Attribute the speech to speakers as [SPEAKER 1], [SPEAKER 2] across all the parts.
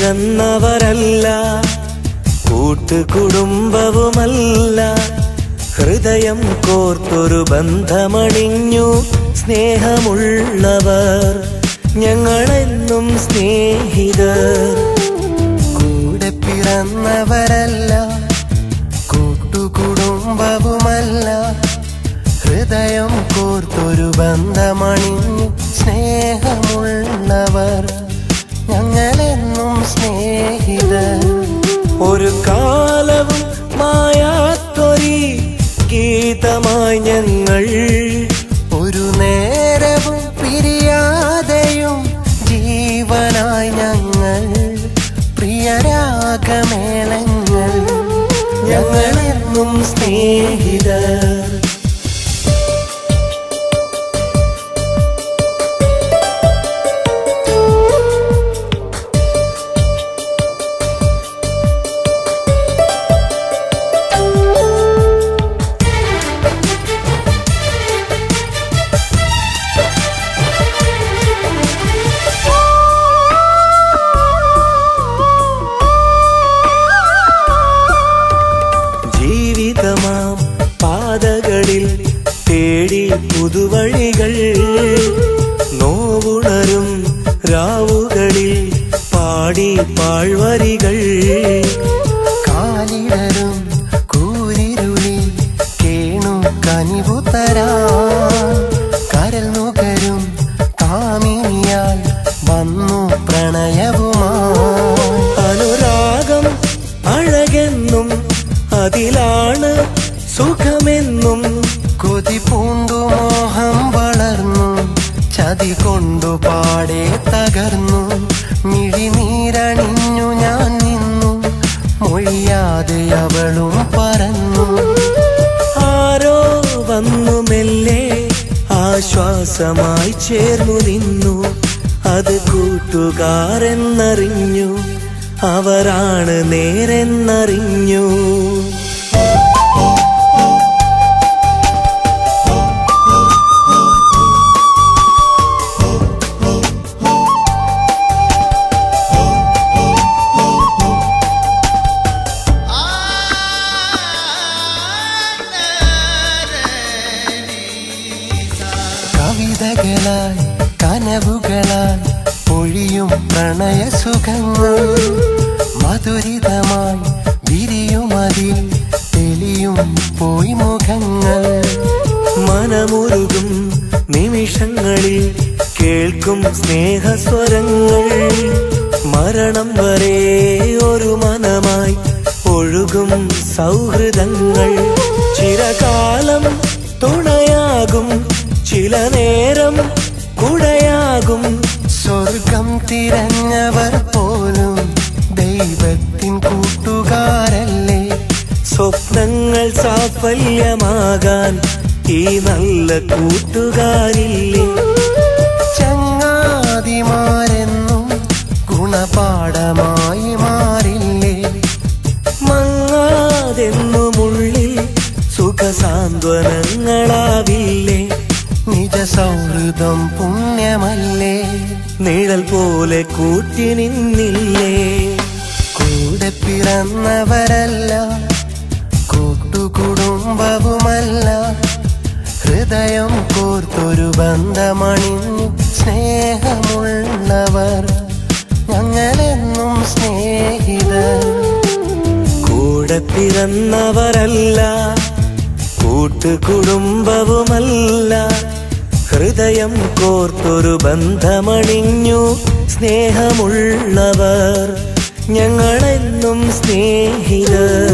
[SPEAKER 1] പിറന്നവരല്ല, കൂട്ടുകുടുംബവുമല്ല, ഹൃദയം കോർത്തൊരു ബന്ധമണിഞ്ഞു സ്നേഹമുള്ളവർ, ഞങ്ങളെന്നും സ്നേഹിതർ.
[SPEAKER 2] കൂടെ പിറന്നവരല്ല, കൂട്ടുകുടുംബവുമല്ല, ഹൃദയം കോർത്തൊരു ബന്ധമണിഞ്ഞു സ്നേഹമുള്ളവർ, ഞങ്ങളെന്നും സ്നേഹിതർ.
[SPEAKER 1] ഒരു കാലവും മായാത്തൊരി ഗീതമായി ഞങ്ങൾ,
[SPEAKER 2] ഒരു നേരവും പിരിയാതെയും ജീവനായി ഞങ്ങൾ, പ്രിയരാഗമേളങ്ങൾ,
[SPEAKER 1] ഞങ്ങളെന്നും സ്നേഹിതർ. പാതകളിൽ തേടി പുതുവഴികൾ, നോവുണരും രാവുകളിൽ പാടി പാഴ്വരികൾ,
[SPEAKER 2] കാലിടരും കൂരിരുളിൽ കേണു കനിവുതരാൻ, കരൽ നുകരും കാമിനിയാൽ വന്നു പ്രണയവുമായി.
[SPEAKER 1] അനുരാഗം അഴകെന്നും അതിലാണ് സുഖമെന്നും,
[SPEAKER 2] കൊതി പൂണ്ടു മോഹം വളർന്നു, ചതി കൊണ്ടു പാടെ തകർന്നു, മിഴിനീരണിഞ്ഞു ഞാൻ നിന്നു, മൊഴിയാതെ അവളും പറന്നു.
[SPEAKER 1] ആരോ വന്നു മെല്ലെ ആശ്വാസമായി ചേർന്നു നിന്നു, അത് കൂട്ടുകാരെന്നറിഞ്ഞു, അവരാണ് നേരെന്നറിഞ്ഞു.
[SPEAKER 2] കവിതകളായി കനവുകളായി പൊഴിയും പ്രണയസുഖങ്ങൾ, മധുരിതമായി വിരിയുമതിൽ തെളിയും പോയി മുഖങ്ങൾ.
[SPEAKER 1] മനമുരുകും നിമിഷങ്ങളിൽ കേൾക്കും സ്നേഹസ്വരങ്ങൾ, മരണം വരെ ഒരു മനമായി ഒഴുകും സൗഹൃദങ്ങൾ. ചിരകാലം തുണയാകും, ചില നേരം കുടയാകും,
[SPEAKER 2] സ്വർഗം തിരഞ്ഞവർ പോലും ദൈവത്തിൻ കൂട്ടുകാരല്ലേ.
[SPEAKER 1] സ്വപ്നങ്ങൾ സാഫല്യമാകാൻ ഈ നല്ല കൂട്ടുകാരില്ലേ.
[SPEAKER 2] ചങ്ങാതിമാരെന്നും ഗുണപാഠമായി മാറില്ലേ.
[SPEAKER 1] മങ്ങാതെന്നുമുള്ളിൽ സുഖസാന്ത്വനങ്ങളാവില്ലേ.
[SPEAKER 2] നിജ സൗഹൃദം പുണ്യമല്ലേ.
[SPEAKER 1] നിഴൽ പോലെ കൂട്ടി നിന്നില്ലേ.
[SPEAKER 2] കൂടെ പിറന്നവരല്ല, കൂട്ടുകുടുംബവുമല്ല, ഹൃദയം കോർത്തൊരു ബന്ധമണിഞ്ഞു സ്നേഹമുള്ളവർ, ഞങ്ങളെന്നും സ്നേഹിതർ.
[SPEAKER 1] കൂടെ പിറന്നവരല്ല, കൂട്ടുകുടുംബവുമല്ല, ഹൃദയം കോർത്തൊരു ബന്ധമണിഞ്ഞു സ്നേഹമുള്ളവർ, ഞങ്ങളെന്നും സ്നേഹിതർ.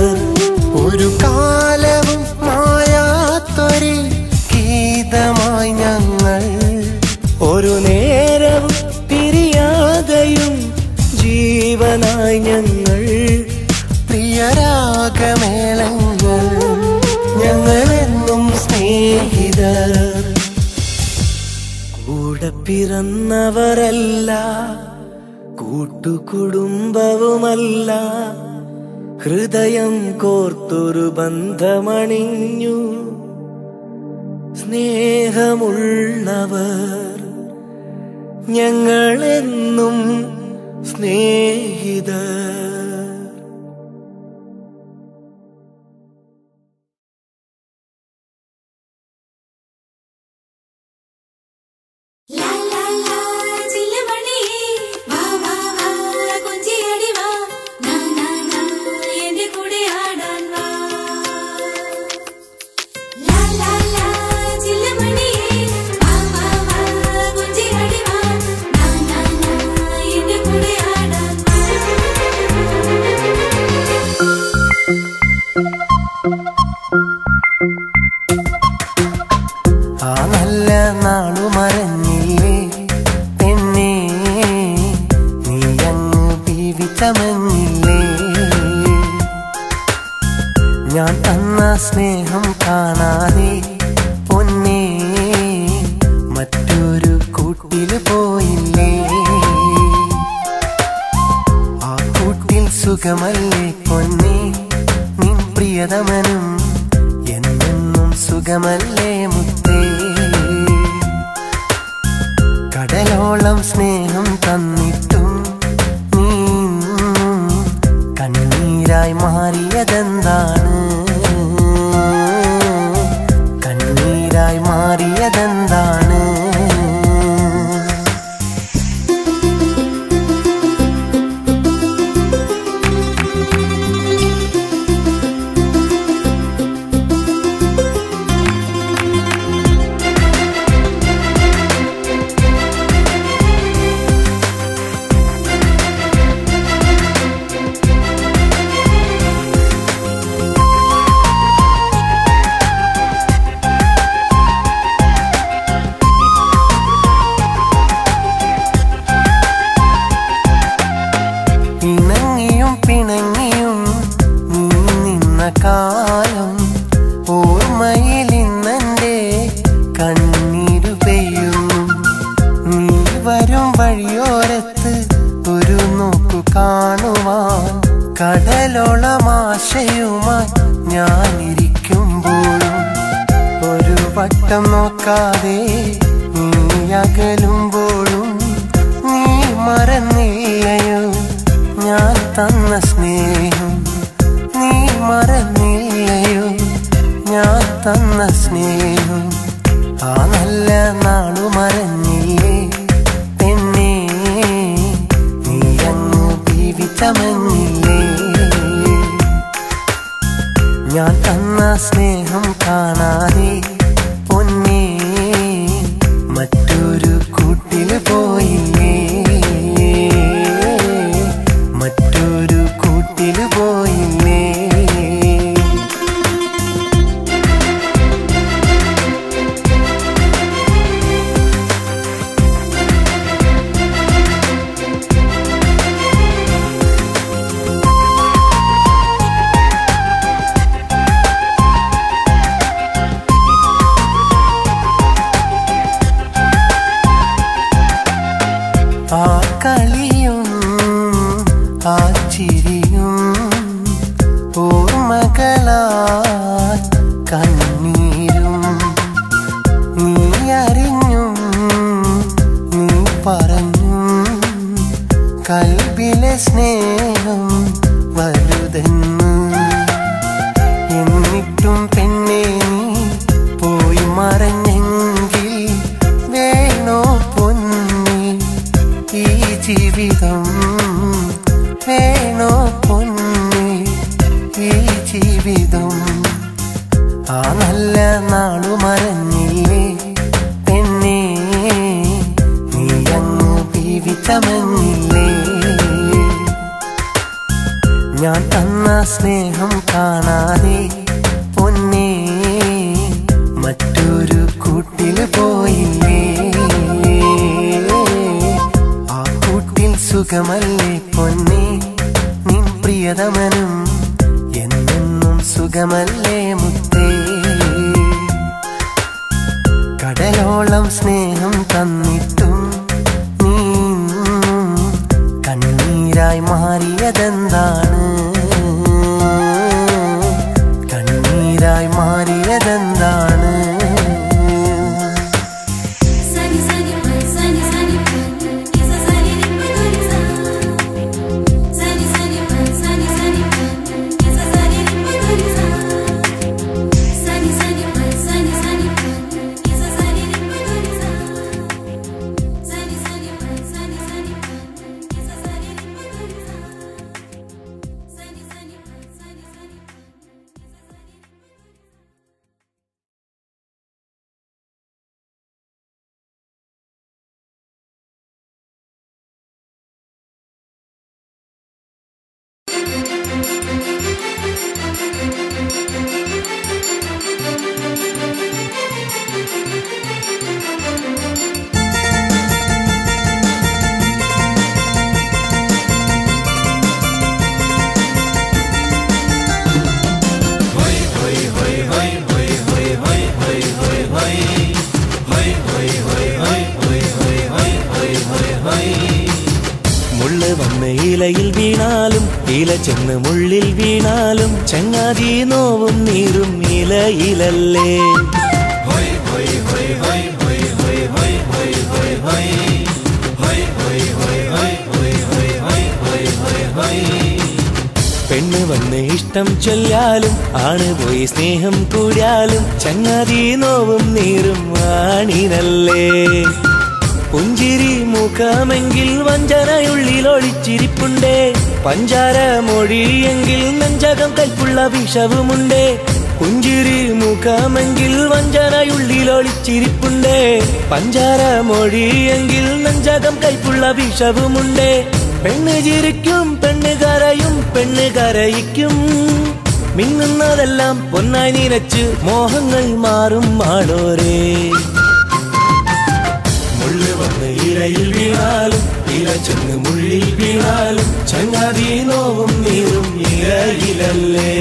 [SPEAKER 2] ഒരു കാലവും മായാത്തൊരു ഗീതമായി ഞങ്ങൾ,
[SPEAKER 1] ഒരു നേരവും പിരിയാതെയും ജീവനായി ഞങ്ങൾ,
[SPEAKER 2] പ്രിയരാഗമേളങ്ങൾ,
[SPEAKER 1] ഞങ്ങളെന്നും സ്നേഹിതർ. കൂടെ പിറന്നവരല്ല, കൂട്ടുകുടുംബവുമല്ല, ഹൃദയം കോർത്തൊരു ബന്ധമണിഞ്ഞു സ്നേഹമുള്ളവർ, ഞങ്ങളെന്നും സ്നേഹിതർ.
[SPEAKER 2] ആ നല്ല നാളു മറഞ്ഞില്ലേ പെണ്ണേ, നീ അങ്ങ് ജീവിച്ചമഞ്ഞില്ലേ. ഞാൻ തന്ന സ്നേഹം കാണാതെ പൊന്നേ, മറ്റൊരു കൂട്ടില് പോയില്ലേ. ആ കൂട്ടിൽ സുഖമല്ലേ പൊന്നേ, നിൻ പ്രിയതമനും എന്നെന്നും സുഖമല്ലേ മുത്തേ. കടലോളം സ്നേഹം തന്നിട്ടും നീ കണ്ണീരായി മാറിയതെന്താണ്? കണ്ണീരായി മാറിയതെന്താണ്? കാലം ഓർമ്മയിൽ ഇന്നെന്റെ കണ്ണീരു പെയ്യുന്നു. നീ വരും വഴിയോരത്ത് ഒരു നോക്കു കാണുവാൻ കടലോളം ആശയുമായി ഞാനിരിക്കുമ്പോഴും ഒരു വട്ടം നോക്കാതെ നീ അകലുമ്പോഴും നീ മറന്നില്ലയോ ഞാൻ തന്ന സ്നേഹം? നീ മറന്നില്ലയോ ഞാൻ തന്ന സ്നേഹം? ആ നല്ല നാളു മറഞ്ഞില്ലേ പെണ്ണേ, നീ അങ്ങ് ജീവിച്ചമഞ്ഞില്ലേ. ഞാൻ തന്ന സ്നേഹം കാണാതെ പൊന്നേ, മറ്റൊരു കൂട്ടില് പോയില്ലേ. മറ്റൊരു കൂട്ടില് പോയില്ലേ. ആ കളിയും ആ ചിരിയും ഓർമ്മകളാൽ കണ്ണീരും നീ അറിഞ്ഞും നീ പറഞ്ഞും കൽബിലെ സ്നേഹം വലുതെന്ന്. എന്നിട്ടും പെണ്ണേ നീ പോയി മറഞ്ഞെങ്കിൽ വേണോ പൊന്നേ ഈ ജീവിതം? വേണോ പൊന്നേ ഈ ജീവിതം? ആ നല്ല നാളു മറഞ്ഞില്ലേ പെണ്ണേ, നീ അങ്ങ് ജീവിച്ചമഞ്ഞില്ലേ. ഞാൻ തന്ന സ്നേഹം കാണാതെ പൊന്നേ, മറ്റൊരു കൂട്ടില് പോയില്ലേ. ആ കൂട്ടിൽ സുഖമല്ലേ പൊന്നേ, നിൻ പ്രിയതമനും എന്നെന്നും സുഖമല്ലേ മുത്തേ. കടലോളം സ്നേഹം തന്നിട്ടും നീ കണ്ണീരായി മാറിയതെന്താണ്? കണ്ണീരായി മാറിയതെന്താണ്?
[SPEAKER 3] സനി സനി സനി സനി സനി സനി
[SPEAKER 1] മുള്ളിൽ വീണാലും ചങ്ങാതി നോവും നീറും ഇലയിലല്ലേ. പെണ്ണ് വന്ന് ഇഷ്ടം ചൊല്ലാലും ആണ് പോയി സ്നേഹം കൂടിയാലും ചങ്ങാതി നോവും നീറും ആണിനല്ലേ. പുഞ്ചിരി മുഖമെങ്കിൽ വഞ്ചനയുള്ളിൽ ഒളിച്ചിരിപ്പുണ്ടേ. പഞ്ചാര മൊഴിയെങ്കിൽ നെഞ്ചകം കൽപ്പുള്ള വിഷവുമുണ്ടേ. പുഞ്ചിരി മുഖമെങ്കിൽ വഞ്ചനയുള്ളിൽ ഒളിച്ചിരിപ്പുണ്ടേ. പഞ്ചാര മൊഴിയെങ്കിൽ നെഞ്ചകം കൽപ്പുള്ള വിഷവുമുണ്ടേ. പെണ്ണ് ചിരിക്കും പെണ്ണ് കരയും പെണ്ണ് കരയിക്കും. മിന്നുന്നതെല്ലാം പൊന്നായി നിനച്ച് മോഹങ്ങൾ മാറും ആളോരേ. മുള്ളു വന്ന് ഇലയിൽ വീണാലും ഇല ചെന്ന് മുള്ളിൽ വീണാലും ചങ്ങാതി നോവും നീറും ഇലയിലല്ലേ.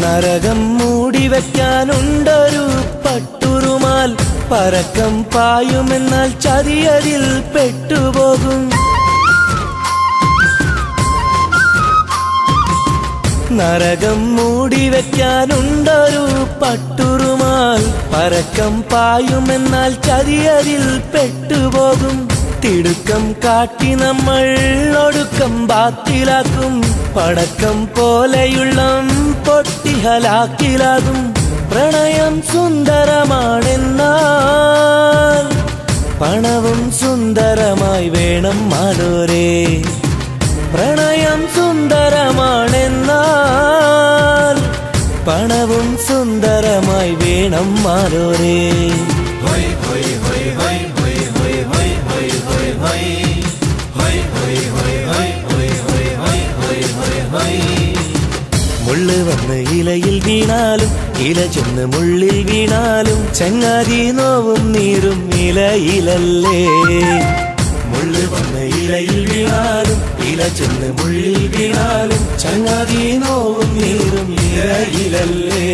[SPEAKER 1] നരകം മൂടി വയ്ക്കാനുണ്ടൊരു പട്ടുറുമാൽ. പരക്കം പായുമെന്നാൽ ചതിയതിൽ പെട്ടുപോകും. നരകം മൂടി വയ്ക്കാനുണ്ടൊരു പട്ടുറുമാൽ. പരക്കം പായുമെന്നാൽ ചതിയതിൽ പെട്ടുപോകും. തിടുക്കം കാട്ടി നമ്മൾ ഒടുക്കം ബാത്തിലാക്കും. പടക്കം പോലെയുള്ള പൊട്ടിഹലാക്കിലാകും. പ്രണയം സുന്ദരമാണെന്നാൽ പണവും സുന്ദരമായി വേണം മാലോരേ. പ്രണയം സുന്ദരമാണെന്നാൽ പണവും സുന്ദരമായി വേണം മാലോരേ. മുള്ളു വന്ന് ഇലയിൽ വീണാലും ഇല ചെന്ന് മുള്ളിൽ വീണാലും ചങ്ങാതി നോവും നീറും ഇലയിലല്ലേ. മുള്ളു വന്ന് ഇലയിൽ വീണാലും ഇല ചെന്ന് മുള്ളിൽ വീണാലും ചങ്ങാതി നോവും നീറും ഇലയിലല്ലേ.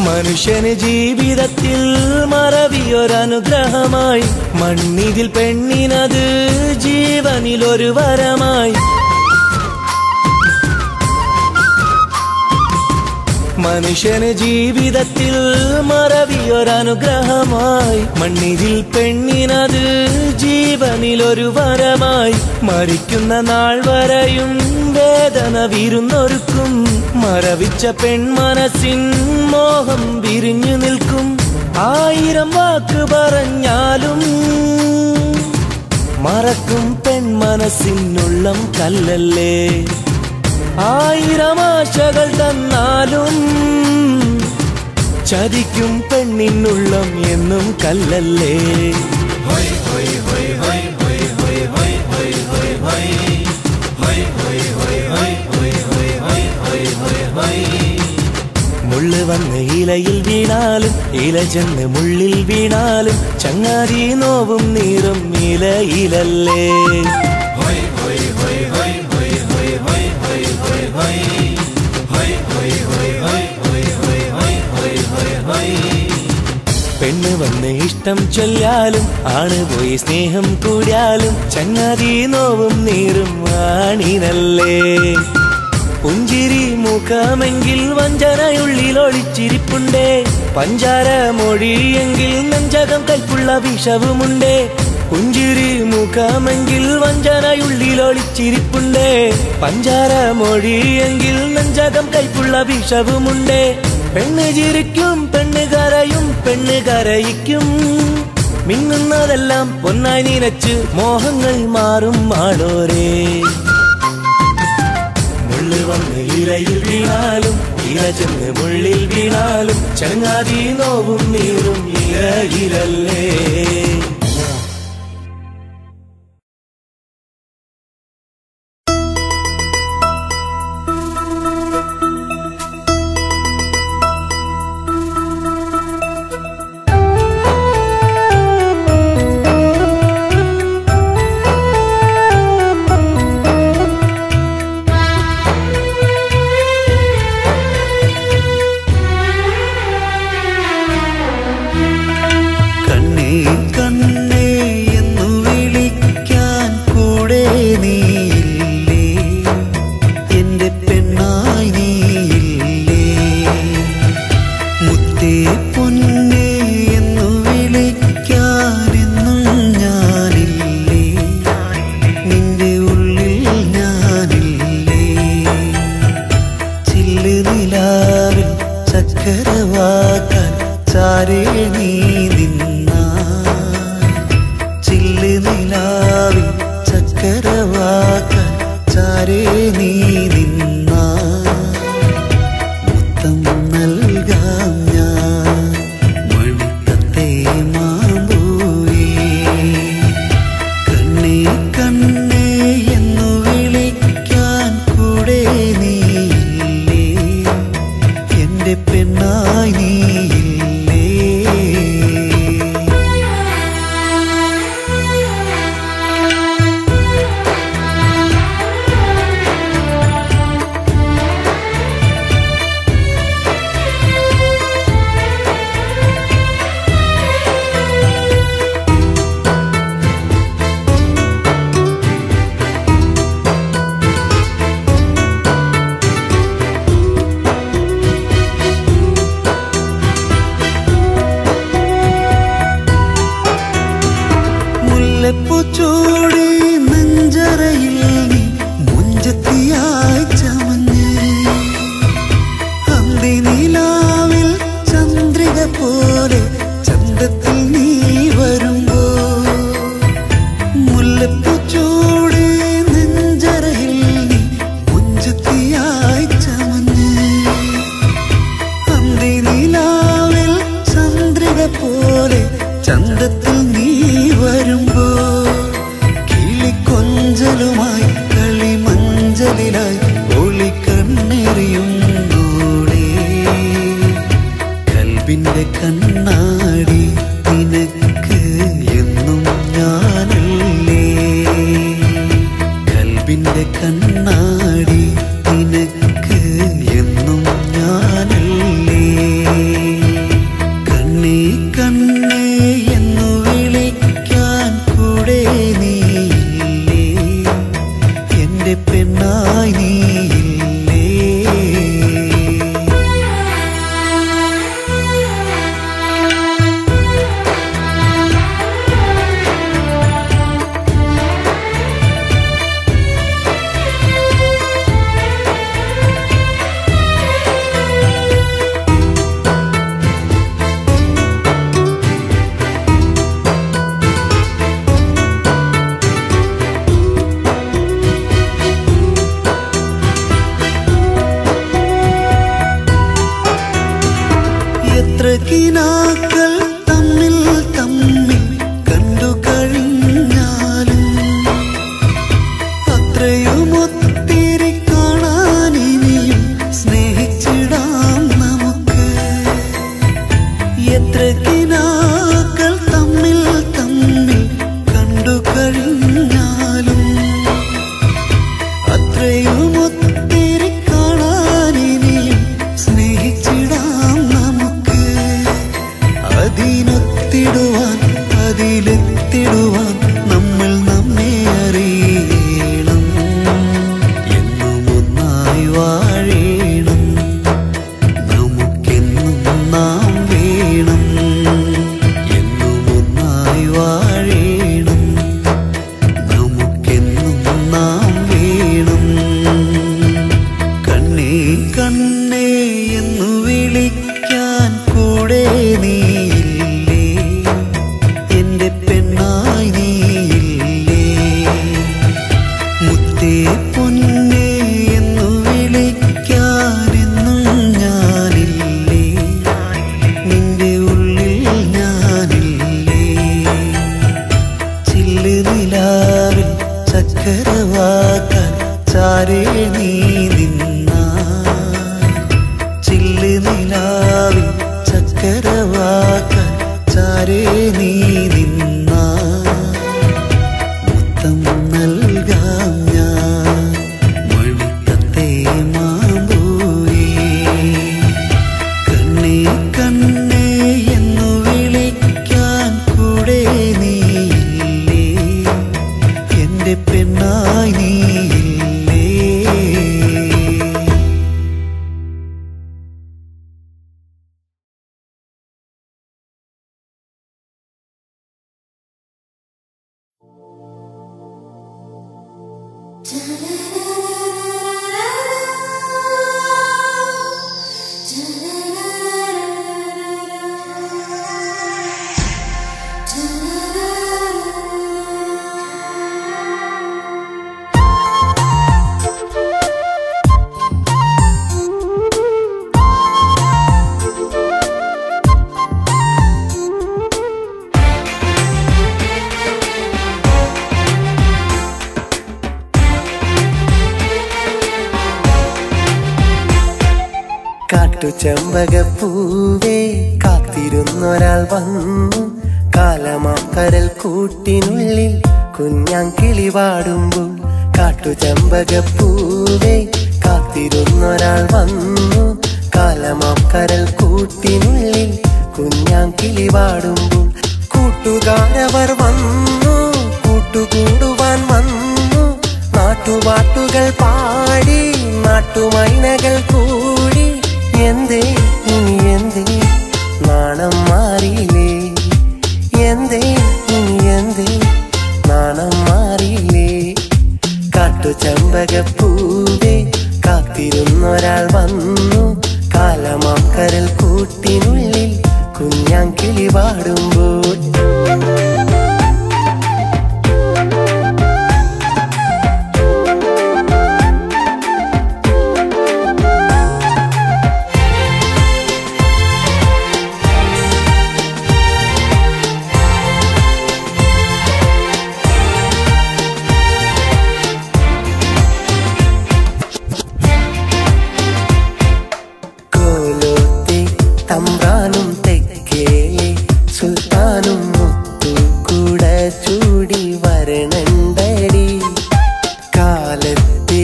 [SPEAKER 1] മനുഷ്യന് ജീവിതത്തിൽ മറവിയൊരനുഗ്രഹമായി. മണ്ണിതിൽ പെണ്ണിനത് ജീവനിലൊരു വരമായി. മനുഷ്യന് ജീവിതത്തിൽ മറവിയൊരനുഗ്രഹമായി. മണ്ണിതിൽ പെണ്ണിനത് ജീവനിലൊരു വരമായി. മരിക്കുന്ന നാൾ വരെയും വേദന വിരുന്നൊരുക്കും. മരവിച്ച പെൺമനസ്സിൻ മോഹം വിരിഞ്ഞു നിൽക്കും. 1000 വാക്ക് പറഞ്ഞാലും മറക്കും പെൺമനസ്സിനുള്ളം കല്ലല്ലേ. 1000 ആശകൾ തന്നാലും ചതിക്കും പെണ്ണിനുള്ളം എന്നും കല്ലല്ലേ. മുള്ളു വന്ന് ഇലയിൽ വീണാലും ഇല ചെന്ന് മുള്ളിൽ വീണാലും ചങ്ങാതി നോവും നീറും ഇലയിലല്ലേ. പെണ്ണ് വന്ന് ഇഷ്ടം ചൊല്ലാലും ആണ് പോയി സ്നേഹം കൂടിയാലും ചങ്ങാതി നോവും നീറും ആണിനല്ലേ. പുഞ്ചിരി മുഖമെങ്കിൽ വഞ്ചനയുള്ളിൽ ഒളിച്ചിരിപ്പുണ്ടേ. പഞ്ചാര മൊഴിയെങ്കിൽ നെഞ്ചകം കൽപ്പുള്ള വിഷവുമുണ്ടേ. പുഞ്ചിരി മുഖമെങ്കിൽ വഞ്ചനയുള്ളിൽ ഒളിച്ചിരിപ്പുണ്ടേ. പഞ്ചാര മൊഴിയെങ്കിൽ നെഞ്ചകം കൽപ്പുള്ള വിഷവുമുണ്ടേ. പെണ്ണ് ചിരിക്കും പെണ്ണ് കരയും പെണ്ണ് കരയിക്കും മിന്നുന്നതെല്ലാം പൊന്നായി നിനച്ച് മോഹങ്ങൾ മാറും ആളോരേ മുള്ളു വന്ന് ഇലയിൽ വീണാലും ഇല ചെന്ന് മുള്ളിൽ വീണാലും ചങ്ങാതി നോവും നീറും ഇലയിലല്ലേ
[SPEAKER 2] കണ്ണേ എന്നു വിളിക്കും
[SPEAKER 3] ചാരേ നീ നിന്ന മൊത്തം നൽകാം ഞാൻ മണിത്തത്തെ മാമ്പൂവേ കണ്ണേ കണ്ണേ എന്നു വിളിക്കാൻ കൂടെ നീയില്ലേ എന്റെ പെണ്ണായി നീയില്ലേ
[SPEAKER 2] ചെമ്പകപ്പൂവേ കാത്തിരുന്നൊരാൾ വന്നു കാലമാക്കരൽ കൂട്ടിനുള്ളിൽ കുഞ്ഞാങ്കിളി പാടുമ്പോൾ കാട്ടുചെമ്പകപ്പൂവേ കാത്തിരുന്നൊരാൾ വന്നു കാലമാക്കരൽ കൂട്ടിനുള്ളിൽ കുഞ്ഞാങ്കിളി പാടുമ്പോൾ കൂട്ടുകാരവർ വന്നു കൂട്ടുകൂടുവാൻ വന്നു നാട്ടുപാട്ടുകൾ പാടി നാട്ടുമൈനകൾ കൂടി എന്തേ ഇനി എന്തേ നാണം മാറിയില്ലേ എന്തേ ഇനി എന്തേ നാണം മാറിയില്ലേ കാട്ടുചെമ്പകപ്പൂവേ കാത്തിരുന്നൊരാൾ വന്നു കാലമാക്കരൽ കൂട്ടിനുള്ളിൽ കുഞ്ഞാങ്കിളി പാടുമ്പോൾ തമ്പ്രാനും തെക്കേലെ സുൽത്താനും മുത്തുകൂട ചൂടി വരണണ്ടടി കാലത്തെ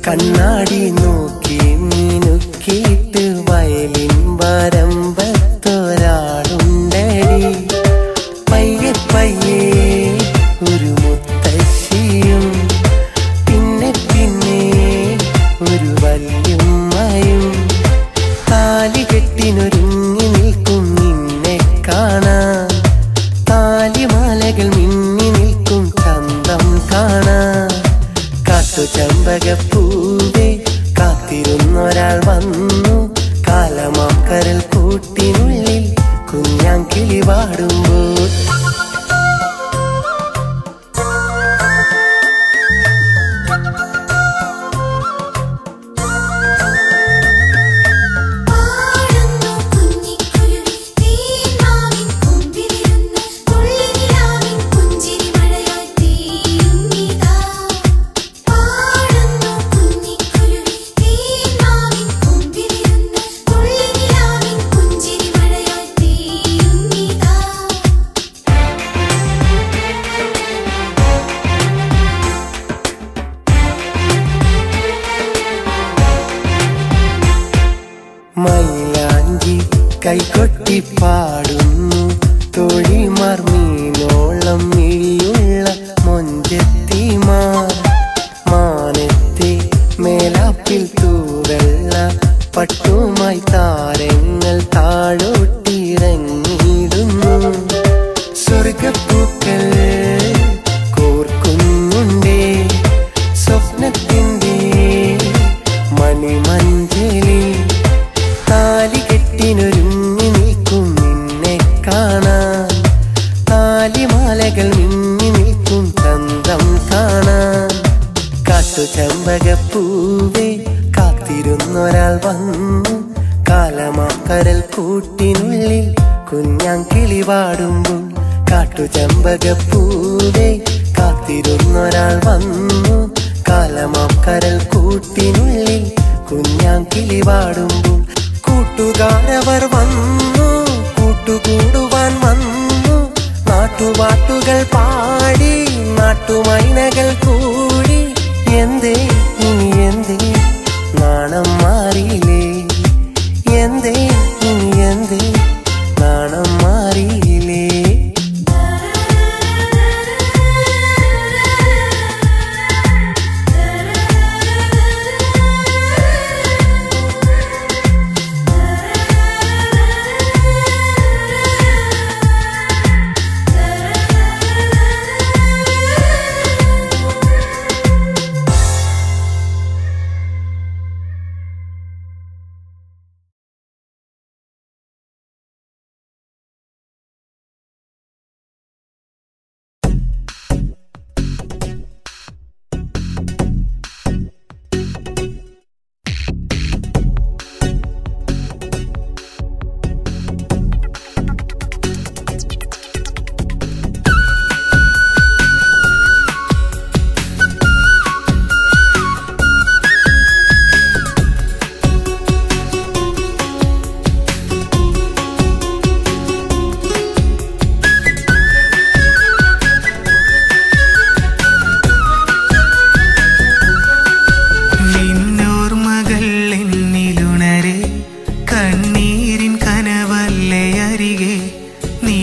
[SPEAKER 2] കണ്ണാടി നോക്കി മീനുക്കിയിട്ട് വയലിൻ വരമ്പത്തൊരാളുണ്ടടി പയ്യെ പയ്യെ ഒരു മുത്തശ്ശിയും പിന്നെ പിന്നെ ഒരു വല്യമ്മയും താലികെട്ടിനൊരുങ്ങി നിൽക്കും നിന്നെ കാണാൻ താലിമാലകൾ മിന്നി നിൽക്കും ചന്തം കാണാൻ കാട്ടുചെമ്പകപ്പൂവേ കാത്തിരുന്നൊരാൾ വന്നു കാലമാക്കരൽ കൂട്ടിനുള്ളിൽ കുഞ്ഞാങ്കിളി പാടുമ്പോൾ മൈലാഞ്ചി കൈകൊട്ടി പാടുന്നു തോഴിമാർ മീനോളം മിഴിയുള്ള മൊഞ്ചെത്തിമാർ മാനത്തെ മേലാപ്പിൽ തൂവെള്ള പട്ടുമായി താരങ്ങൾ താഴോട്ടിറങ്ങിയിടുന്നു സ്വർഗപ്പൂക്കൾ കോർക്കുന്നുണ്ടേ സ്വപ്നത്തിൻ്റെ മണിമഞ്ചലിൽ താലികെട്ടിനൊരുങ്ങി നിൽക്കും നിന്നെ കാണാൻ താലിമാലകൾ മിന്നി നിൽക്കും ചന്തം കാണാൻ കാട്ടുചെമ്പകപ്പൂവേ കാത്തിരുന്നൊരാൾ വന്നു കാലമാക്കരൽ കൂട്ടിനുള്ളിൽ കുഞ്ഞാങ്കിളി പാടുമ്പോൾ കാട്ടുചെമ്പകപ്പൂവേ കാത്തിരുന്നൊരാൾ വന്നു കാലമാക്കരൽ കൂട്ടിനുള്ളിൽ കുഞ്ഞാങ്കിളി പാടുമ്പോൾ കൂട്ടുകാരവർ വന്നു കൂട്ടുകൂടുവാൻ വന്നു പാട്ടുകൾ പാടി നാട്ടുമൈനകൾ കൂടി എന്തേ ഇനി എന്തേ നാണം മാറിയില്ലേ എന്തേ ഇനി എന്തേ നാണം മാറിയില്ലേ
[SPEAKER 3] കണ്ണീരിൻ കനവല്ലേ അരികെ നീ